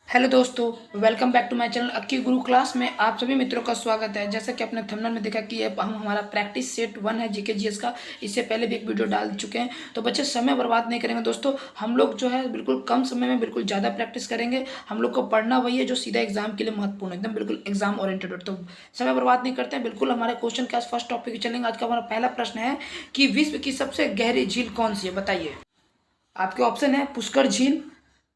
Hello दोस्तों, welcome back to my channel Akki Guru class में आप सभी मित्रों का स्वागत है। जैसा कि आपने थंबनेल में देखा कि ये हम हमारा प्रैक्टिस सेट 1 है जीके जीएस का। इससे पहले भी एक वीडियो डाल चुके हैं। तो बच्चे समय बर्बाद नहीं करेंगे दोस्तों। हम लोग जो है बिल्कुल कम समय में बिल्कुल ज़्यादा प्रैक्टिस करेंगे। हम लोग को पढ़ना वही है जो सीधा एग्जाम के लिए महत्वपूर्ण है, एकदम बिल्कुल एग्जाम ओरिएंटेड। तो समय बर्बाद नहीं करते हैं, बिल्कुल हमारे क्वेश्चन के फर्स्ट टॉपिक चलेंगे। आज का हमारा पहला प्रश्न है कि विश्व की सबसे गहरी झील कौन सी है, बताइए। आपके ऑप्शन है पुष्कर झील,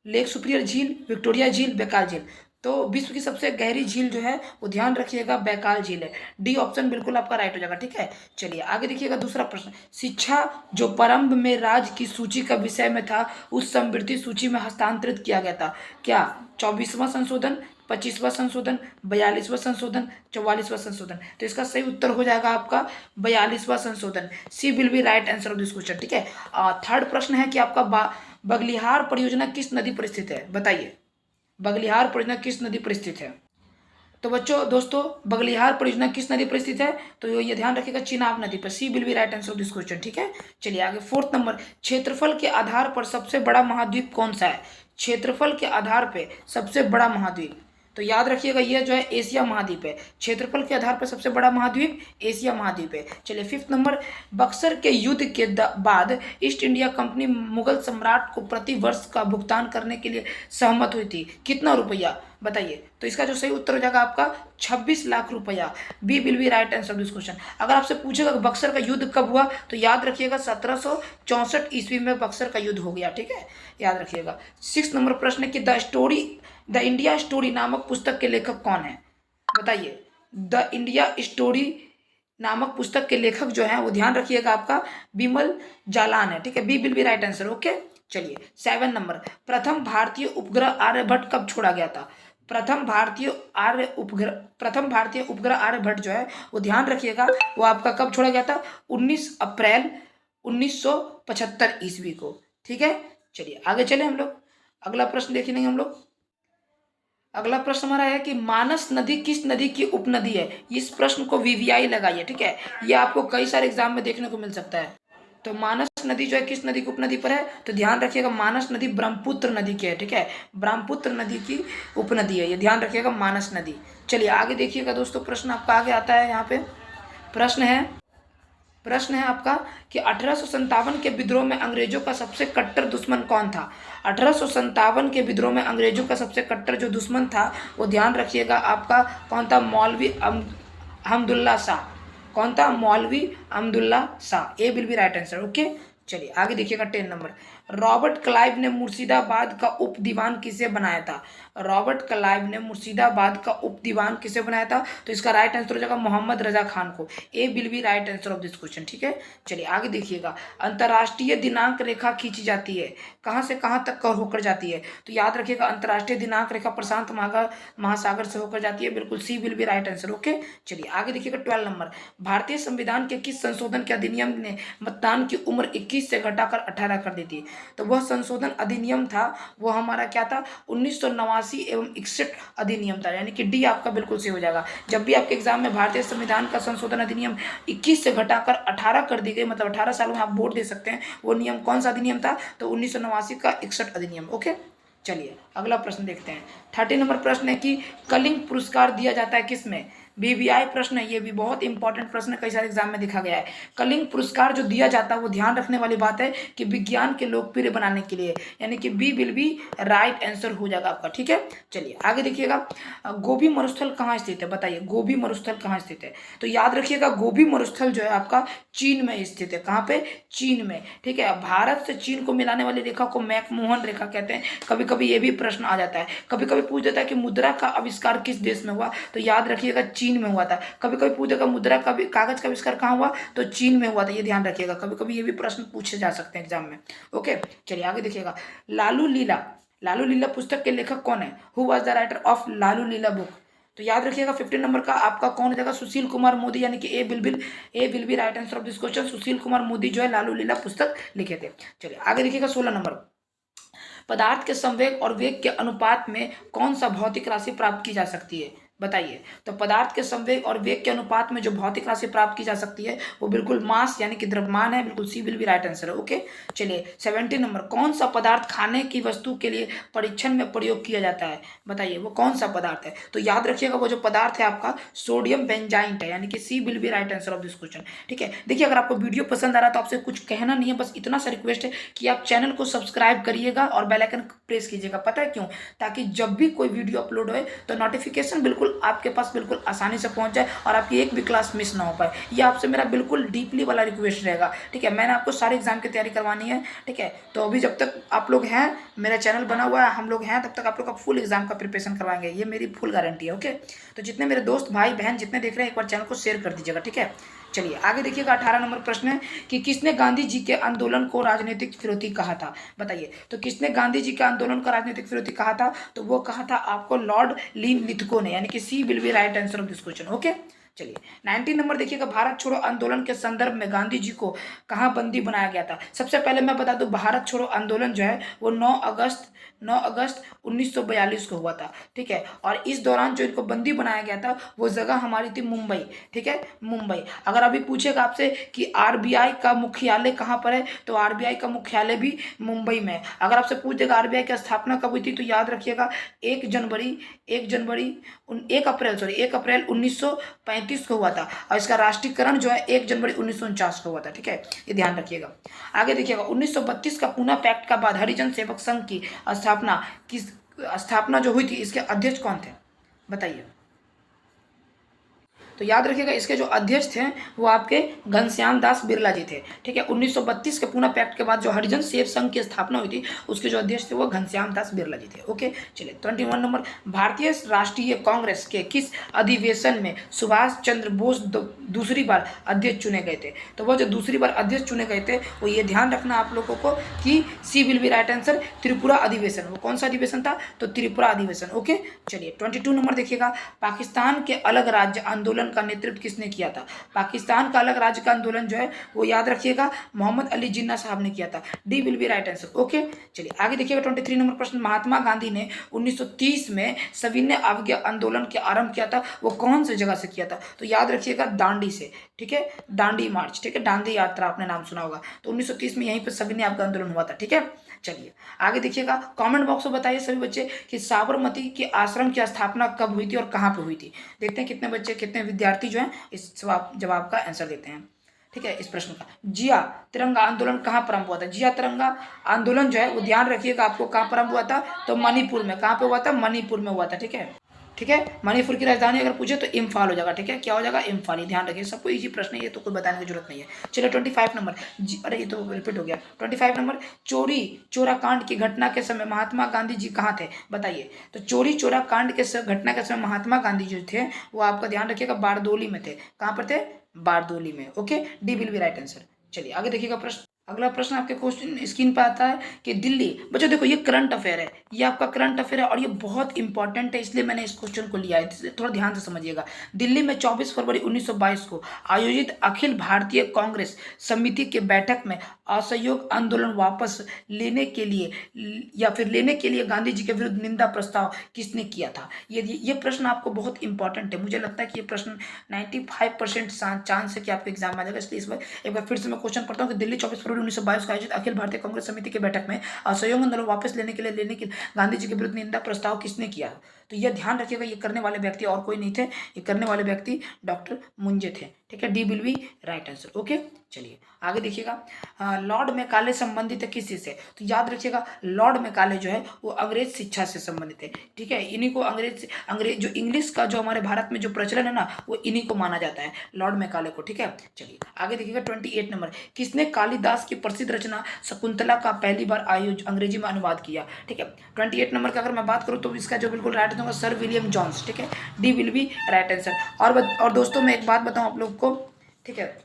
लेक सुपिरियर झील, विक्टोरिया झील, बैकाल झील। तो विश्व की सबसे गहरी झील जो है वो ध्यान रखिएगा बैकाल झील है। डी ऑप्शन बिल्कुल आपका राइट हो जाएगा। ठीक है, चलिए आगे देखिएगा दूसरा प्रश्न। शिक्षा जो प्रारंभ में राज्य की सूची का विषय में था उस समवर्ती सूची में हस्तांतरित किया गया था क्या? 24वां संशोधन, 25वां संशोधन, 42वां संशोधन, 44वां संशोधन। तो इसका सही उत्तर हो जाएगा आपका 42वां संशोधन। C will be right answer of this question. ठीक है, थर्ड प्रश्न है कि आपका बगलिहार परियोजना किस नदी पर स्थित है, बताइए। बगलिहार परियोजना किस नदी पर स्थित है? तो बच्चों दोस्तों, बगलिहार परियोजना किस नदी पर स्थित है? तो ये ध्यान रखिएगा, चिनाब नदी पर। C will be right answer of this question. ठीक है, चलिए आगे फोर्थ नंबर। क्षेत्रफल के आधार पर सबसे बड़ा महाद्वीप कौन सा है? क्षेत्रफल के आधार पर सबसे बड़ा महाद्वीप, तो याद रखिएगा ये जो है एशिया महाद्वीप है। क्षेत्रफल के आधार पर सबसे बड़ा महाद्वीप एशिया महाद्वीप है। चलिए फिफ्थ नंबर। बक्सर के युद्ध के बाद ईस्ट इंडिया कंपनी मुगल सम्राट को प्रति वर्ष का भुगतान करने के लिए सहमत हुई थी, कितना रुपया, बताइए। तो इसका जो सही उत्तर हो जाएगा आपका 26 लाख रुपया। B will be right answer of this question. अगर आपसे पूछेगा कि बक्सर का युद्ध कब हुआ, तो याद रखिएगा 1764 ईस्वी में बक्सर का युद्ध हो गया। ठीक है, याद रखिएगा। सिक्स नंबर प्रश्न है कि द इंडिया स्टोरी नामक पुस्तक के लेखक कौन है, बताइए। द इंडिया स्टोरी नामक पुस्तक के लेखक जो है वो ध्यान रखिएगा आपका बिमल जालान है। ठीक है, B will be right answer. Okay, चलिए सेवन नंबर। प्रथम भारतीय उपग्रह आर्यभट्ट कब छोड़ा गया था? प्रथम भारतीय उपग्रह आर्यभट्ट जो है वो ध्यान रखिएगा वो आपका कब छोड़ा गया था? 19 अप्रैल 1975 ईस्वी को। ठीक है, चलिए आगे चले हम लोग। अगला प्रश्न देखेंगे हम लोग। अगला प्रश्न हमारा है कि मानस नदी किस नदी की उपनदी है? इस प्रश्न को वीवीआई लगाइए। ठीक है, ये आपको कई सारे एग्जाम में देखने को मिल सकता है। तो मानस नदी जो है किस नदी की उपनदी पर है? तो ध्यान रखिएगा मानस नदी ब्रह्मपुत्र नदी की है। ठीक है, ब्रह्मपुत्र नदी की उपनदी है, ये ध्यान रखिएगा मानस नदी। चलिए आगे देखिएगा दोस्तों, प्रश्न आपका आगे आता है। यहाँ पे प्रश्न है आपका कि 1857 के विद्रोह में अंग्रेजों का सबसे कट्टर दुश्मन कौन था? 1857 के विद्रोह में अंग्रेजों का सबसे कट्टर जो दुश्मन था वो ध्यान रखिएगा आपका कौन था? मौलवी अहमदुल्ला शाह। कौन था? मौलवी Ahmadullah Shah. A will be right answer. Okay, चलिए आगे देखिएगा 10 नंबर। रॉबर्ट क्लाइव ने मुर्शिदाबाद का उप दीवान किसे बनाया था? रॉबर्ट क्लाइव ने मुर्शिदाबाद का उप दीवान किसे बनाया था? तो इसका राइट आंसर हो जाएगा मोहम्मद रजा खान को। A will be right answer of this question. ठीक है, चलिए आगे देखिएगा। अंतर्राष्ट्रीय दिनांक रेखा खींची जाती है, कहाँ से कहाँ तक होकर जाती है? तो याद रखिएगा अंतर्राष्ट्रीय दिनांक रेखा प्रशांत महासागर से होकर जाती है, बिल्कुल C will be right answer. Okay, चलिए आगे देखिएगा 12 नंबर। भारतीय संविधान के किस संशोधन के अधिनियम ने मतदान की उम्र 21 से घटाकर 18 कर दी थी? तो वह संशोधन अधिनियम था वो हमारा क्या था? 1989 एवं 61 अधिनियम था, यानी कि डी आपका बिल्कुल सही हो जाएगा। जब भी आपके एग्जाम में भारतीय संविधान का संशोधन अधिनियम 21 से घटाकर 18 कर दी गई, मतलब 18 सालों में आप वोट दे सकते हैं, वो नियम कौन सा अधिनियम था? तो 1989 का 61 अधिनियम। ओके, चलिए अगला प्रश्न देखते हैं। 30 नंबर प्रश्न है कि कलिंग पुरस्कार दिया जाता है किस में? बीबीआई प्रश्न है, ये भी बहुत इंपॉर्टेंट प्रश्न है, कई सारे एग्जाम में देखा गया है। कलिंग पुरस्कार जो दिया जाता है वो ध्यान रखने वाली बात है कि विज्ञान के लोकप्रिय बनाने के लिए, यानी कि B will be right answer हो जाएगा आपका। ठीक है, चलिए आगे देखिएगा। गोभी मरुस्थल कहाँ स्थित है, बताइए। गोभी मरुस्थल कहाँ स्थित है? तो याद रखिएगा गोभी मरुस्थल जो है आपका चीन में स्थित है। कहाँ पे? चीन में। ठीक है, भारत से चीन को मिलाने वाली रेखा को मैकमोहन रेखा कहते हैं। कभी कभी ये भी प्रश्न आ जाता है, कभी कभी पूछ देता है कि मुद्रा का आविष्कार किस देश में हुआ? तो याद रखिएगा चीन में हुआ था। कभी कभी पूछ देगा मुद्रा का कागज का आविष्कार कहाँ हुआ? तो चीन में हुआ था, ये ध्यान रखिएगा। कभी कभी ये भी प्रश्न पूछे जा सकते हैं एग्जाम में। ओके, चलिए आगे देखिएगा। लालू लीला पुस्तक के लेखक कौन है? Who was the writer of Lalu Leela book? तो याद रखिएगा 15 नंबर का आपका कौन हो जाएगा? सुशील कुमार मोदी, यानी कि A will be right answer of this question. Sushil Kumar Modi जो है लालू लीला पुस्तक लिखे थे। चलिए आगे देखिएगा 16 नंबर। पदार्थ के संवेग और वेग के अनुपात में कौन सा भौतिक राशि प्राप्त की जा सकती है? बताइए। तो पदार्थ के संवेग और वेग के अनुपात में जो भौतिक राशि प्राप्त की जा सकती है वो बिल्कुल मास यानी कि द्रव्यमान है। बिल्कुल C will be right answer है। ओके, चलिए 17 नंबर, कौन सा पदार्थ खाने की वस्तु के लिए परीक्षण में प्रयोग किया जाता है? बताइए वो कौन सा पदार्थ है? तो याद रखिएगा वो जो पदार्थ है आपका सोडियम बेंजाइट है, यानी कि C will be right answer of this question. ठीक है, देखिए अगर आपको वीडियो पसंद आ रहा है तो आपसे कुछ कहना नहीं है, बस इतना सा रिक्वेस्ट है कि आप चैनल को सब्सक्राइब करिएगा और बेल आइकन प्रेस कीजिएगा। पता है क्यों? ताकि जब भी कोई वीडियो अपलोड हो तो नोटिफिकेशन बिल्कुल आपके पास बिल्कुल आसानी से पहुंच जाए और आपकी एक भी क्लास मिस ना हो पाए। ये आपसे मेरा बिल्कुल डीपली वाला रिक्वेस्ट रहेगा। ठीक है, मैंने आपको सारे एग्जाम की तैयारी करवानी है। ठीक है, तो अभी जब तक आप लोग हैं, मेरा चैनल बना हुआ है, हम लोग हैं, तब तक आप लोग का फुल एग्जाम का प्रिपरेशन करवाएंगे, ये मेरी फुल गारंटी है। ओके, तो जितने मेरे दोस्त भाई बहन जितने देख रहे हैं एक बार चैनल को शेयर कर दीजिएगा। ठीक है, चलिए आगे देखिएगा। 18 नंबर प्रश्न है कि किसने गांधी जी के आंदोलन को राजनीतिक विरोधी कहा था? बताइए, तो किसने गांधी जी के आंदोलन का राजनीतिक विरोधी कहा था? तो वो कहा था आपको लॉर्ड लिथगो ने, यानी कि C will be right answer of this question. Okay, चलिए 19 नंबर देखिएगा। भारत छोड़ो आंदोलन के संदर्भ में गांधी जी को कहाँ बंदी बनाया गया था? सबसे पहले मैं बता दूं, भारत छोड़ो आंदोलन जो है वो 9 अगस्त 1942 को हुआ था। ठीक है, और इस दौरान जो इनको बंदी बनाया गया था वो जगह हमारी थी मुंबई। ठीक है, मुंबई। अगर अभी पूछेगा आपसे कि आरबीआई का मुख्यालय कहाँ पर है, तो आरबीआई का मुख्यालय भी मुंबई में है। अगर आपसे पूछ देगा आरबीआई की स्थापना कब हुई थी, तो याद रखिएगा 1 अप्रैल 1935 को हुआ था, और इसका राष्ट्रीयकरण जो है 1 जनवरी 1949 को हुआ था। ठीक है, ये ध्यान रखिएगा। आगे देखिएगा, 1932 का पूना पैक्ट का बाद हरिजन सेवक संघ की स्थापना जो हुई थी, इसके अध्यक्ष कौन थे? बताइए। तो याद रखिएगा इसके जो अध्यक्ष थे वो आपके घनश्याम दास बिरला जी थे। ठीक है, 1932 के पूना पैक्ट के बाद जो हरिजन सेवक संघ की स्थापना हुई थी उसके जो अध्यक्ष थे वो घनश्याम दास बिरला जी थे। ओके, चलिए 21 नंबर, भारतीय राष्ट्रीय कांग्रेस के किस अधिवेशन में सुभाष चंद्र बोस दूसरी बार अध्यक्ष चुने गए थे? तो वो जो दूसरी बार अध्यक्ष चुने गए थे वो ये ध्यान रखना आप लोगों को कि C will be right answer, Tripura अधिवेशन। वो कौन सा अधिवेशन था? तो त्रिपुरा अधिवेशन। ओके, चलिए 22 नंबर देखिएगा। पाकिस्तान के अलग राज्य आंदोलन का नेतृत्व किसने किया था? पाकिस्तान का अलग राज्य का आंदोलन जो है वो याद रखिएगा मोहम्मद अली जिन्ना साहब ने किया था। D will be right answer. Okay, चलिए आगे देखिएगा। 23 नंबर प्रश्न, महात्मा गांधी ने 1930 में सविनय अवज्ञा आंदोलन के आरंभ किया था, वो कौन सी जगह से किया था? तो याद रखिएगा दांडी से। ठीक है, दांडी मार्च। ठीक है, दांडी यात्रा आपने नाम सुना होगा। तो 1930 में यहीं पर सविनय अवज्ञा आंदोलन हुआ था। ठीक है, चलिए आगे देखिएगा। कमेंट बॉक्स में बताइए सभी बच्चे कि साबरमती के आश्रम की स्थापना कब हुई थी और कहाँ पे हुई थी? देखते हैं कितने बच्चे, कितने विद्यार्थी जो हैं इस जवाब का आंसर देते हैं। ठीक है, इस प्रश्न का जिया तिरंगा आंदोलन कहाँ प्रारंभ हुआ था? जिया तिरंगा आंदोलन जो है वो ध्यान रखिएगा आपको कहाँ प्रारंभ हुआ था? तो मणिपुर में। कहाँ पे हुआ था? मणिपुर में हुआ था। ठीक है, ठीक है, मणिपुर की राजधानी अगर पूछे तो इम्फाल हो जाएगा। ठीक है, क्या हो जाएगा? इम्फाल ही। ध्यान रखिए, सबको इजी प्रश्न है ये, तो कोई बताने की जरूरत नहीं है। चलो 25 नंबर, अरे ये तो रिपीट हो गया। 25 नंबर, चोरी चोरा कांड की घटना के समय महात्मा गांधी जी कहाँ थे? बताइए। तो चोरी चोरा कांड के घटना के समय महात्मा गांधी जो थे वो आपका ध्यान रखिएगा बारदोली में थे। कहाँ पर थे? बारदोली में। Okay, D will be right answer. चलिए आगे देखिएगा प्रश्न। अगला प्रश्न आपके क्वेश्चन स्क्रीन पर आता है कि दिल्ली, बच्चों देखो ये करंट अफेयर है, ये आपका करंट अफेयर है और ये बहुत इंपॉर्टेंट है, इसलिए मैंने इस क्वेश्चन को लिया है, थोड़ा ध्यान से समझिएगा। दिल्ली में 24 फरवरी 1922 को आयोजित अखिल भारतीय कांग्रेस समिति के बैठक में असहयोग आंदोलन वापस लेने के लिए गांधी जी के विरुद्ध निंदा प्रस्ताव किसने किया था? ये प्रश्न आपको बहुत इंपॉर्टेंट है। मुझे लगता है कि ये प्रश्न 95% चांस है कि आपके एग्जाम में आ जाएगा, इसलिए इस बार एक बार फिर से मैं क्वेश्चन पढ़ता हूँ कि दिल्ली 24 फरवरी 1922 को आयोजित अखिल भारतीय कांग्रेस समिति की बैठक में असहयोग आंदोलन वापस लेने के गांधी जी के विरुद्ध निंदा प्रस्ताव किसने किया? तो यह ध्यान रखिएगा, ये करने वाले व्यक्ति और कोई नहीं थे, ये करने वाले व्यक्ति डॉक्टर मुंजे थे। ठीक है, D will be right answer. Okay, चलिए आगे देखिएगा। लॉर्ड मैकाले संबंधित है किस चीज से? तो याद रखिएगा लॉर्ड मैकाले जो है वो अंग्रेज शिक्षा से संबंधित है। ठीक है, इन्हीं को अंग्रेज जो इंग्लिश का जो हमारे भारत में जो प्रचलन है ना वो इन्हीं को माना जाता है, लॉर्ड मैकाले को। ठीक है, चलिए आगे देखिएगा। 28 नंबर, किसने कालिदास की प्रसिद्ध रचना शकुंतला का पहली बार अंग्रेजी में अनुवाद किया? ठीक है, 28 नंबर का अगर मैं बात करूँ तो इसका जो बिल्कुल राइट दूंगा सर विलियम जॉन्स। ठीक है, D will be right answer. और दोस्तों मैं एक बात बताऊं आप लोग को, ठीक है,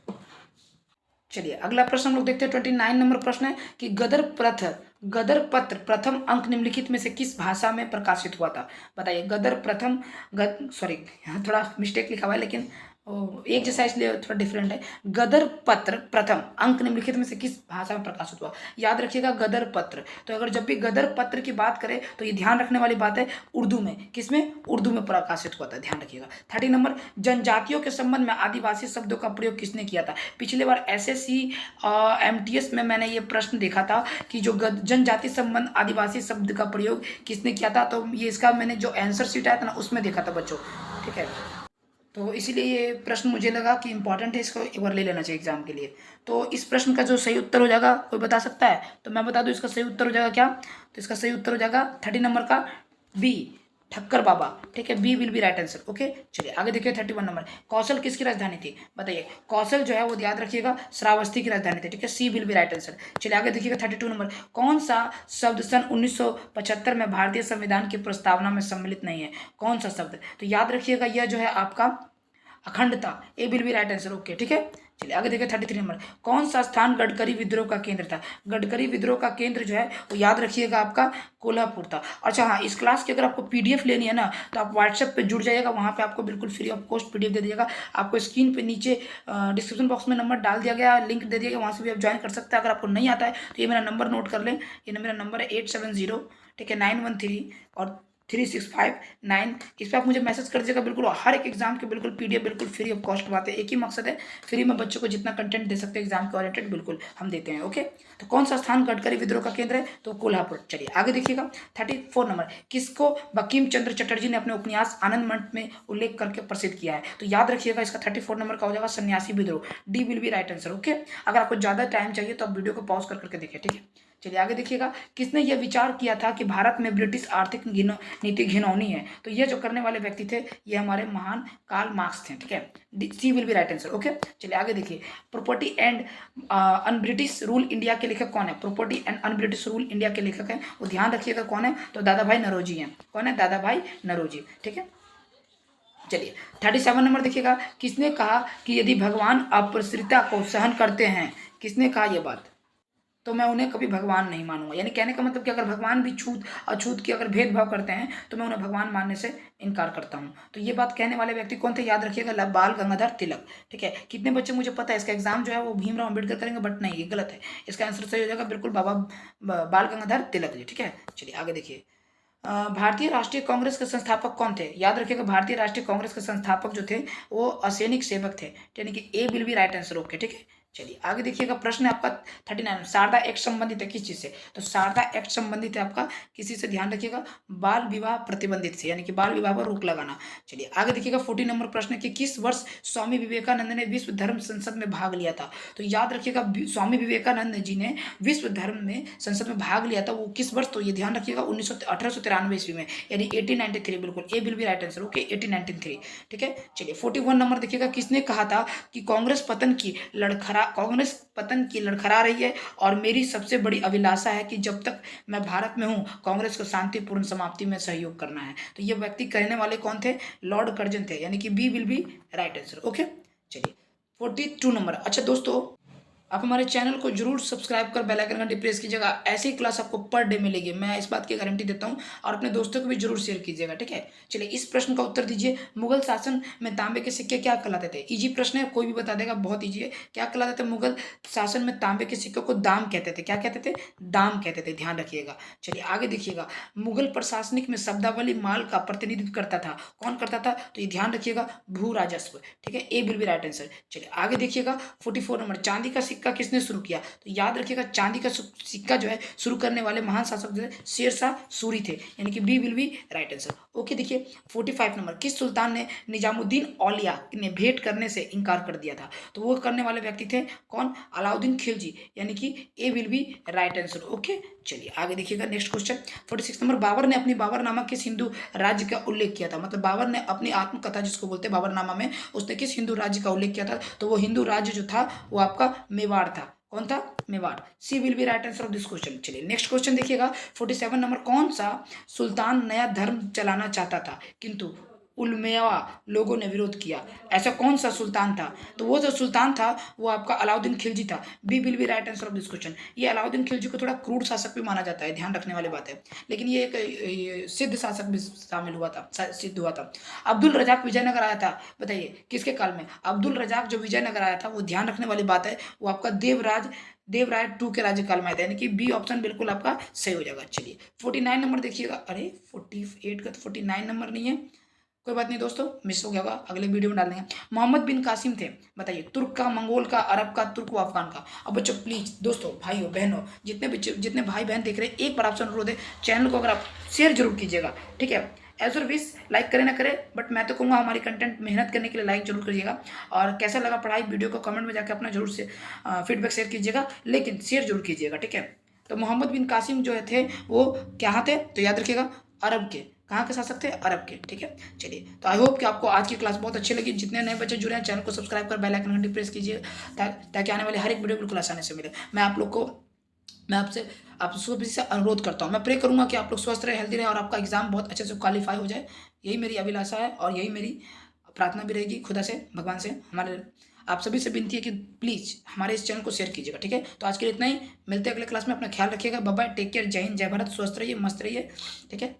चलिए अगला प्रश्न हम लोग देखते हैं। 29 नंबर प्रश्न है कि गदर पत्र प्रथम अंक निम्नलिखित में से किस भाषा में प्रकाशित हुआ था? बताइए। थोड़ा मिस्टेक लिखा हुआ है लेकिन एक जैसा इसलिए थोड़ा डिफरेंट है। गदर पत्र प्रथम अंक निम्नलिखित में से किस भाषा में प्रकाशित हुआ? याद रखिएगा गदर पत्र। तो अगर जब भी गदर पत्र की बात करें तो ये ध्यान रखने वाली बात है उर्दू में। किसमें? उर्दू में प्रकाशित हुआ था, ध्यान रखिएगा। 30 नंबर, जनजातियों के संबंध में आदिवासी शब्दों का प्रयोग किसने किया था? पिछले बार एसएससी एमटीएस में मैंने ये प्रश्न देखा था कि जो जनजाति संबंध आदिवासी शब्द का प्रयोग किसने किया था, तो ये इसका मैंने जो आंसर शीट आया था ना उसमें देखा था बच्चों, ठीक है। तो इसीलिए ये प्रश्न मुझे लगा कि इंपॉर्टेंट है, इसको एक बार ले लेना चाहिए एग्जाम के लिए। तो इस प्रश्न का जो सही उत्तर हो जाएगा कोई बता सकता है? तो मैं बता दूं इसका सही उत्तर हो जाएगा क्या? तो इसका सही उत्तर हो जाएगा 30 नंबर का बी, ठक्कर बाबा, ठीक है। B will be right answer. Okay, चलिए आगे देखिए 31 नंबर, कौशल किसकी राजधानी थी? बताइए। कौशल जो है वो याद रखिएगा श्रावस्ती की राजधानी थी, ठीक है। C will be right answer. चलिए आगे देखिएगा 32 नंबर, कौन सा शब्द सन 1975 में भारतीय संविधान की प्रस्तावना में सम्मिलित नहीं है? कौन सा शब्द? तो याद रखिएगा यह जो है आपका अखंडता, A will be right answer. Okay, ठीक है। चलिए आगे देखिए 33 नंबर, कौन सा स्थान गडकरी विद्रोह का केंद्र था? गडकरी विद्रोह का केंद्र जो है वो याद रखिएगा आपका कोल्हापुर था। अच्छा हाँ, इस क्लास की अगर आपको पीडीएफ लेनी है ना तो आप व्हाट्सएप पे जुड़ जाइएगा, वहाँ पे आपको बिल्कुल फ्री ऑफ कॉस्ट पीडीएफ दे दिएगा। आपको स्क्रीन पे नीचे डिस्क्रिप्शन बॉक्स में नंबर डाल दिया गया, लिंक दे दिया गया, वहाँ से भी आप ज्वाइन कर सकते हैं। अगर आपको नहीं आता है तो ये मेरा नंबर नोट कर लें, ये मेरा नंबर है 870, ठीक है, 913 और 3659। इस पर आप मुझे मैसेज कर दीजिएगा। बिल्कुल हर एक एग्जाम के बिल्कुल पीडीएफ बिल्कुल फ्री ऑफ कॉस्ट बात है, एक ही मकसद है, फ्री में बच्चों को जितना कंटेंट दे सकते हैं एग्जाम के ओरिएंटेड बिल्कुल हम देते हैं। ओके, तो कौन सा स्थान गडकरी विद्रोह का केंद्र है? तो कोल्हापुर। चलिए आगे देखिएगा 34 नंबर, किसको बंकिम चंद्र चटर्जी ने अपने उपन्यास आनंद मंच में उल्लेख करके प्रसिद्ध किया है? तो याद रखिएगा इसका 34 नंबर का हो जाएगा सन्यासी विद्रोह, D will be right answer. Okay, अगर आपको ज़्यादा टाइम चाहिए तो आप वीडियो को पॉज करके देखिए, ठीक है। चलिए आगे देखिएगा, किसने यह विचार किया था कि भारत में ब्रिटिश आर्थिक नीति घिनौनी है? तो ये जो करने वाले व्यक्ति थे ये हमारे महान कार्ल मार्क्स थे, ठीक है। C will be right answer. Okay, चलिए आगे देखिए, property and un British rule India के लेखक कौन है? Property and un British rule India के लेखक हैं, वो ध्यान रखिएगा कौन है? तो दादा भाई नौरोजी हैं। कौन है? दादा भाई नौरोजी, ठीक है। चलिए 37 नंबर देखिएगा, किसने कहा कि यदि भगवान अपरिश्रिता को सहन करते हैं? किसने कहा यह बात? तो मैं उन्हें कभी भगवान नहीं मानूंगा। यानी कहने का मतलब कि अगर भगवान भी छूत अछूत की अगर भेदभाव करते हैं तो मैं उन्हें भगवान मानने से इनकार करता हूं। तो ये बात कहने वाले व्यक्ति कौन थे? याद रखिएगा बाल गंगाधर तिलक, ठीक है। कितने बच्चे मुझे पता है इसका एग्जाम जो है वो भीमराव अम्बेडकर करेंगे, बट नहीं, ये गलत है। इसका आंसर सही हो जाएगा बिल्कुल बाबा बाल गंगाधर तिलक जी, ठीक है। चलिए आगे देखिए, भारतीय राष्ट्रीय कांग्रेस के संस्थापक कौन थे? याद रखिएगा भारतीय राष्ट्रीय कांग्रेस के संस्थापक जो थे वो असैनिक सेवक थे, यानी कि A will be right answer. Okay, ठीक है। चलिए आगे देखिएगा, प्रश्न है आपका 39, शारदा एक्ट संबंधित है किस चीज से? तो शारदा एक्ट संबंधित है आपका किसी से, ध्यान रखिएगा, बाल विवाह प्रतिबंधित से, यानी कि बाल विवाह पर रोक लगाना। चलिए आगे देखिएगा 40 नंबर प्रश्न है कि किस वर्ष स्वामी विवेकानंद ने विश्व धर्म संसद में भाग लिया था? तो याद रखिएगा स्वामी विवेकानंद जी ने विश्व धर्म में संसद में भाग लिया था, वो किस वर्ष? तो ये ध्यान रखिएगा 1893 ईस्वी में, यानी 1893, बिल्कुल A will be right answer. Okay, 1893, ठीक है। चलिए 41 नंबर देखिएगा, किसने कहा था कि कांग्रेस पतन की लड़खड़ा रही है और मेरी सबसे बड़ी अभिलाषा है कि जब तक मैं भारत में हूं कांग्रेस को शांतिपूर्ण समाप्ति में सहयोग करना है? तो ये व्यक्ति कहने वाले कौन थे? लॉर्ड कर्जन थे, यानी कि B will be right answer. Okay, चलिए 42 नंबर, अच्छा दोस्तों आप हमारे चैनल को जरूर सब्सक्राइब कर बेल आइकन घंटी प्रेस कीजिएगा, ऐसी क्लास आपको पर डे मिलेगी, मैं इस बात की गारंटी देता हूं। और अपने दोस्तों को भी जरूर शेयर कीजिएगा, ठीक है। चलिए इस प्रश्न का उत्तर दीजिए, मुगल शासन में तांबे के सिक्के क्या कहलाते थे? इजी प्रश्न है, कोई भी बता देगा, बहुत ईजी है। क्या कहलाते थे? मुगल शासन में तांबे के सिक्कों को दाम कहते थे। क्या कहते थे? दाम कहते थे, ध्यान रखिएगा। चलिए आगे देखिएगा, मुगल प्रशासनिक में शब्दावली माल का प्रतिनिधित्व करता था, कौन करता था? तो ये ध्यान रखिएगा भू राजस्व, ठीक है, ए विल बी राइट आंसर। चलिए आगे देखिएगा 44 नंबर, चांदी का सिक्का किसने शुरू किया? तो याद रखिएगा चांदी का सिक्का जो है शुरू करने वाले महान शासक जो है शेरशाह सूरी थे, यानी कि B will be right answer. Okay, देखिए 45 नंबर, किस सुल्तान ने निजामुद्दीन औलिया ने भेंट करने से इनकार कर दिया था? तो वो करने वाले व्यक्ति थे कौन? अलाउद्दीन खिलजी, यानी कि A will be right answer. Okay, चलिए आगे देखिएगा नेक्स्ट क्वेश्चन 46 नंबर, बाबर ने अपनी बाबरनामा किस हिंदू राज्य का उल्लेख किया था? मतलब बाबर ने अपनी आत्मकथा जिसको बोलते हैं बाबरनामा में, उसने किस हिंदू राज्य का उल्लेख किया था? तो वो हिंदू राज्य जो था वो आपका मेवाड़ था। कौन था? Mewar. C will be right answer of this question. चलिए नेक्स्ट क्वेश्चन देखिएगा 47 नंबर, कौन सा सुल्तान नया धर्म चलाना चाहता था किंतु उलमेवा लोगों ने विरोध किया। ऐसा कौन सा सुल्तान था? तो वो जो सुल्तान था वो आपका अलाउद्दीन खिलजी था। B will be right answer of this question. ये अलाउद्दीन खिलजी को थोड़ा क्रूर शासक भी माना जाता है, ध्यान रखने वाली बात है, लेकिन ये एक सिद्ध शासक भी शामिल हुआ था, सिद्ध हुआ था। अब्दुल रजाक विजयनगर आया था, बताइए किसके काल में? अब्दुल रजाक जो विजयनगर आया था, वो ध्यान रखने वाली बात है, वो आपका देवराय टू के राज्यकाल में आया था, यानी कि बी ऑप्शन बिल्कुल आपका सही हो जाएगा। चलिए 49 नंबर देखिएगा। अरे 48 का तो 49 नंबर नहीं है, कोई बात नहीं दोस्तों, मिस हो गया होगा, अगले वीडियो में डाल देंगे। मोहम्मद बिन कासिम थे, बताइए तुर्क का, मंगोल का, अरब का, तुर्क व अफगान का। अब बच्चों प्लीज दोस्तों, भाइयों बहनों, जितने भाई बहन देख रहे हैं, एक बार आपसे अनुरोध है, चैनल को अगर आप शेयर जरूर कीजिएगा, ठीक है। एज और विश, लाइक करें ना करें, बट मैं तो कहूँगा हमारी कंटेंट मेहनत करने के लिए लाइक जरूर करिएगा। और कैसा लगा पढ़ाई वीडियो को कमेंट में जाकर अपना जरूर से फीडबैक शेयर कीजिएगा, लेकिन शेयर जरूर कीजिएगा, ठीक है। तो मोहम्मद बिन कासिम जो थे वो क्या थे? तो याद रखिएगा, अरब के। कहाँ के शासक थे? अरब के, ठीक है। चलिए, तो आई होप कि आपको आज की क्लास बहुत अच्छी लगी। जितने नए बच्चे जुड़े हैं, चैनल को सब्सक्राइब कर बेल आइकन घंटी प्रेस कीजिए, ताकि आने वाले हर एक वीडियो बिल्कुल आसानी से मिले। मैं आपसे भी से अनुरोध करता हूँ, मैं प्रे करूँगा कि आप लोग स्वस्थ रहे, हेल्दी रहे, और आपका एग्जाम बहुत अच्छे से क्वालिफाई हो जाए। यही मेरी अभिलाषा है, और यही मेरी प्रार्थना भी रहेगी खुदा से, भगवान से। हमारे आप सभी से विनती है कि प्लीज़ हमारे इस चैनल को शेयर कीजिएगा, ठीक है। तो आज के लिए इतना ही, मिलते हैं अगले क्लास में, अपना ख्याल रखिएगा, बाय बाय, टेक केयर, जय हिंद, जय भारत, स्वस्थ रहिए, मस्त रहिए, ठीक है।